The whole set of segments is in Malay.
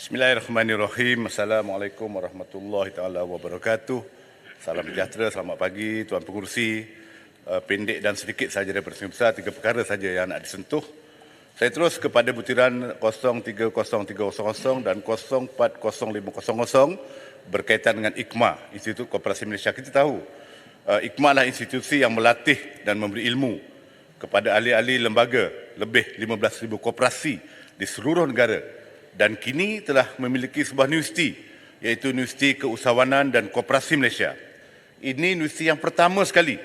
Bismillahirrahmanirrahim. Assalamualaikum warahmatullahi taala wabarakatuh. Salam sejahtera, selamat pagi Tuan Pengerusi. Pendek dan sedikit saja daripada Sdn Besar, 3 perkara saja yang nak disentuh. Saya terus kepada butiran 030300 dan 040500 berkaitan dengan IKMA, Institut Koperasi Malaysia. Kita tahu IKMA adalah institusi yang melatih dan memberi ilmu kepada ahli-ahli lembaga lebih 15,000 koperasi di seluruh negara. Dan kini telah memiliki sebuah universiti, iaitu Universiti Keusahawanan dan Koperasi Malaysia. Ini universiti yang pertama sekali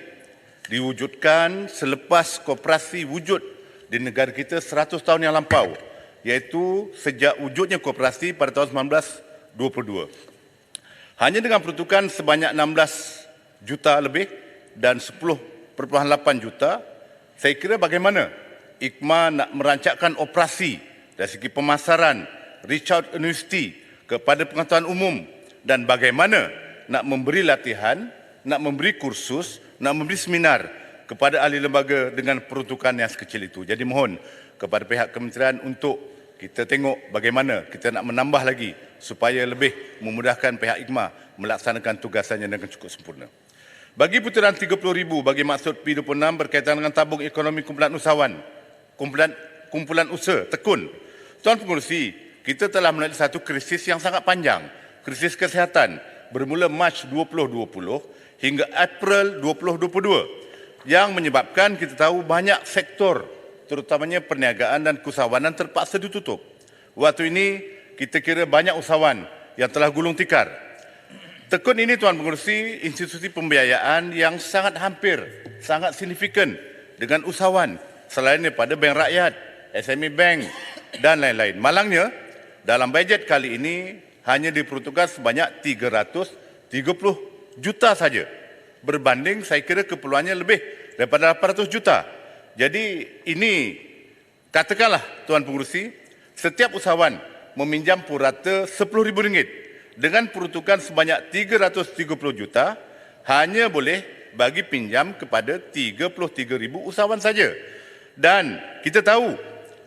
diwujudkan selepas koperasi wujud di negara kita 100 tahun yang lampau, iaitu sejak wujudnya koperasi pada tahun 1922. Hanya dengan peruntukan sebanyak 16 juta lebih dan 10.8 juta, saya kira bagaimana IKMA nak merancangkan operasi dari segi pemasaran, reach out universiti kepada pengetahuan umum dan bagaimana nak memberi latihan, nak memberi kursus, nak memberi seminar kepada ahli lembaga dengan peruntukan yang sekecil itu. Jadi mohon kepada pihak kementerian untuk kita tengok bagaimana kita nak menambah lagi supaya lebih memudahkan pihak IKMA melaksanakan tugasannya dengan cukup sempurna. Bagi putaran 30,000 bagi maksud P26 berkaitan dengan tabung ekonomi kumpulan usahawan, kumpulan usaha, tekun. Tuan Pengerusi, kita telah melalui satu krisis yang sangat panjang, krisis kesihatan bermula Mac 2020 hingga April 2022 yang menyebabkan kita tahu banyak sektor terutamanya perniagaan dan keusahawanan terpaksa ditutup. Waktu ini kita kira banyak usahawan yang telah gulung tikar. Tekun ini Tuan Pengerusi institusi pembiayaan yang sangat hampir, sangat signifikan dengan usahawan selain daripada Bank Rakyat, SME Bank dan lain-lain. Malangnya, dalam bajet kali ini hanya diperuntukkan sebanyak 330 juta saja. Berbanding saya kira keperluannya lebih daripada 800 juta. Jadi ini katakanlah Tuan Pengerusi, setiap usahawan meminjam purata RM10,000 dengan peruntukan sebanyak 330 juta hanya boleh bagi pinjam kepada 33,000 usahawan saja. Dan kita tahu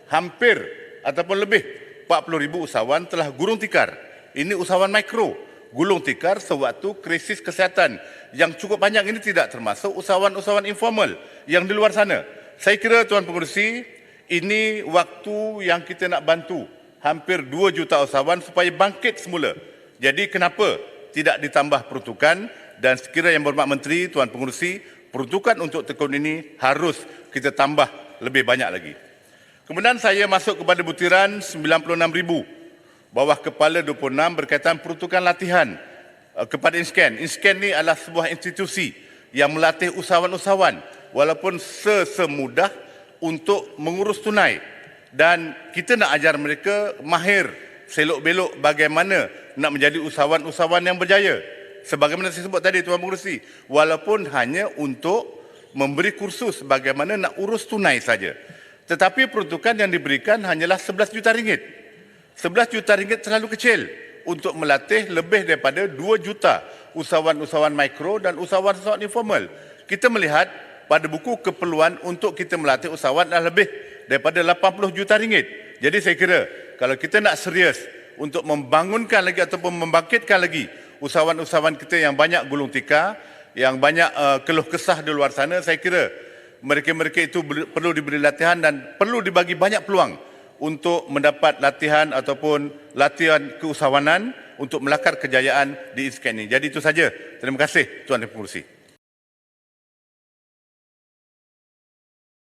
hampir ataupun lebih 40,000 usahawan telah gulung tikar. Ini usahawan mikro gulung tikar sewaktu krisis kesihatan yang cukup panjang ini, tidak termasuk usahawan-usahawan informal yang di luar sana. Saya kira Tuan Pengerusi, ini waktu yang kita nak bantu hampir 2 juta usahawan supaya bangkit semula. Jadi kenapa tidak ditambah peruntukan, dan sekiranya Yang Berhormat Menteri, Tuan Pengerusi, peruntukan untuk tekun ini harus kita tambah lebih banyak lagi. Kemudian saya masuk kepada butiran 96,000 bawah kepala 26 berkaitan peruntukan latihan kepada INSCAN. INSCAN ini adalah sebuah institusi yang melatih usahawan-usahawan walaupun semudah untuk mengurus tunai, dan kita nak ajar mereka mahir selok-belok bagaimana nak menjadi usahawan-usahawan yang berjaya. Sebagaimana saya sebut tadi Tuan Pengerusi, walaupun hanya untuk memberi kursus bagaimana nak urus tunai saja. Tetapi peruntukan yang diberikan hanyalah RM11 juta. RM11 juta terlalu kecil untuk melatih lebih daripada 2 juta usahawan-usahawan mikro dan usahawan-usahawan informal. Kita melihat pada buku keperluan untuk kita melatih usahawan adalah lebih daripada RM80 juta. Jadi saya kira kalau kita nak serius untuk membangunkan lagi ataupun membangkitkan lagi usahawan-usahawan kita yang banyak gulung tikar, yang banyak keluh kesah di luar sana, saya kira mereka-mereka itu perlu diberi latihan dan perlu dibagi banyak peluang untuk mendapat latihan ataupun latihan keusahawanan untuk melakar kejayaan di INSCAN ini. Jadi itu saja. Terima kasih Tuan Pengerusi.